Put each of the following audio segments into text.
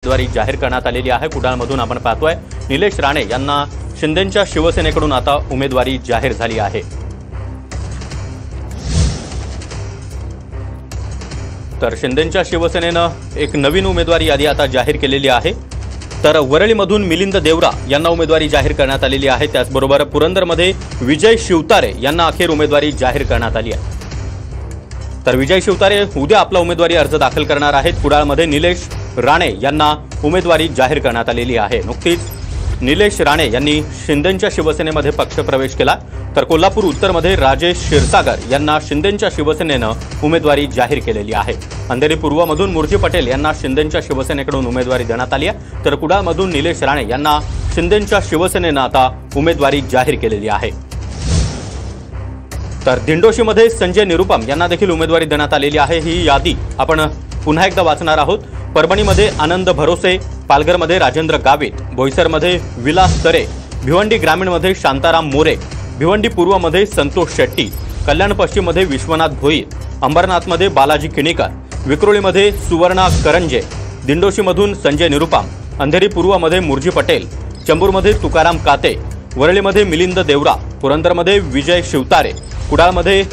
उमेदवारी जाहीर करण्यात आलेली आहे। कुडाळमधून आपण पाहतोय निलेश राणे यांना शिंदेंच्या शिवसेनेकडून आता उमेदवारी जाहीर झाली आहे। तर शिंदेंच्या शिवसेनेनं एक नवीन उमेदवारी यादी आता जाहीर केलेली आहे। तर वरळीमधून मिलिंद देवरा यांना उमेदवारी जाहीर करण्यात आलेली आहे। त्याचबरोबर पुरंदरमध्ये विजय शिवतारे यांना अखेर उमेदवारी जाहीर करण्यात आली आहे। तर विजय शिवतारे उद्या आपला उमेदवारी अर्ज दाखल करणार आहेत। कुडाळमध्ये निलेश राणे यांना उमेदवारी जाहीर करण्यात आलेली आहे। नुकतीच निलेश राणे यांनी शिंदेंच्या शिवसेनेमध्ये पक्षप्रवेश केला। तर कोल्हापूर उत्तरमध्ये राजेश क्षीरसागर यांना शिंदेंच्या शिवसेनेनं उमेदवारी जाहीर केलेली आहे। अंधेरी पूर्वमधून मुर्जी पटेल यांना शिंदेंच्या शिवसेनेकडून उमेदवारी देण्यात आली आहे। तर कुडाळमधून निलेश राणे यांना शिंदेंच्या शिवसेनेनं आता उमेदवारी जाहीर केलेली आहे। तर दिंडोशीमध्ये संजय निरुपम यांना देखील उमेदवारी देण्यात आलेली आहे। ही यादी आपण पुन्हा एकदा वाचणार आहोत। परभणीमध्ये आनंद भरोसे, पालघरमध्ये राजेंद्र गावित, बोईसरमध्ये विलास तरे, भिवंडी ग्रामीणमध्ये शांताराम मोरे, भिवंडी पूर्वमध्ये संतोष शेट्टी, कल्याण पश्चिममध्ये विश्वनाथ भोईर, अंबरनाथमध्ये बालाजी किणीकर, विक्रोळीमध्ये सुवर्णा करंजे, दिंडोशीमधून संजय निरुपम, अंधेरी पूर्वमध्ये मुर्जी पटेल, चंबूरमध्ये तुकाराम काते, वरळीमध्ये मिलिंद देवरा, पुरंदरमध्ये विजय शिवतारे, कुडाळमध्ये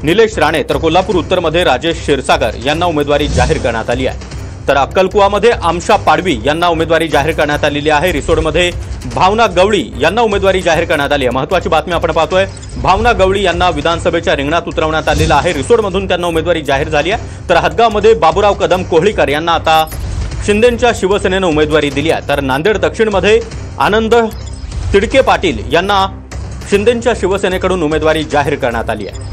निलेश राणे, तर कोल्हापूर उत्तरमध्ये राजेश क्षीरसागर यांना उमेदवारी जाहीर करण्यात आली आहे। तर अक्कलकुवामध्ये आमशा पाडवी यांना उमेदवारी जाहीर करण्यात आलेली आहे। रिसोडमध्ये भावना गवळी यांना उमेदवारी जाहीर करण्यात आली आहे। महत्त्वाची बातमी आपण पाहतोय, भावना गवळी यांना विधानसभेच्या रिंगणात उतरवण्यात आलेलं आहे। रिसोडमधून त्यांना उमेदवारी जाहीर झाली आहे। तर हदगावमध्ये बाबूराव कदम कोहळीकर यांना आता शिंदेंच्या शिवसेनेनं उमेदवारी दिली आहे। तर नांदेड दक्षिणमध्ये आनंद तिडके पाटील यांना शिंदेंच्या शिवसेनेकडून उमेदवारी जाहीर करण्यात आली आहे।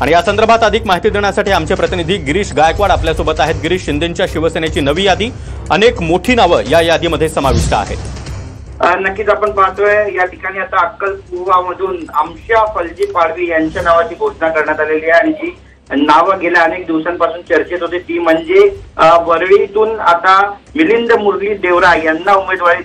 आणि या संदर्भात अधिक माहिती देण्यासाठी आमचे प्रतिनिधी गिरीश गायकवाड आपल्यासोबत आहेत। गिरीश, शिंदेंच्या शिवसेनेची नवी यादी, अनेक मोठी नावं या यादीमध्ये समाविष्ट आहेत। नक्कीच आपण पाहतोय या ठिकाणी आता अक्कलकुवामधून आमशा फलजी पाडवी यांच्या नावाची घोषणा करण्यात आलेली आहे। आणि जी नावं गेल्या अनेक दिवसांपासून चर्चेत होती ती म्हणजे वरळीतून आता मिलिंद मुरली देवरा यांना उमेदवारी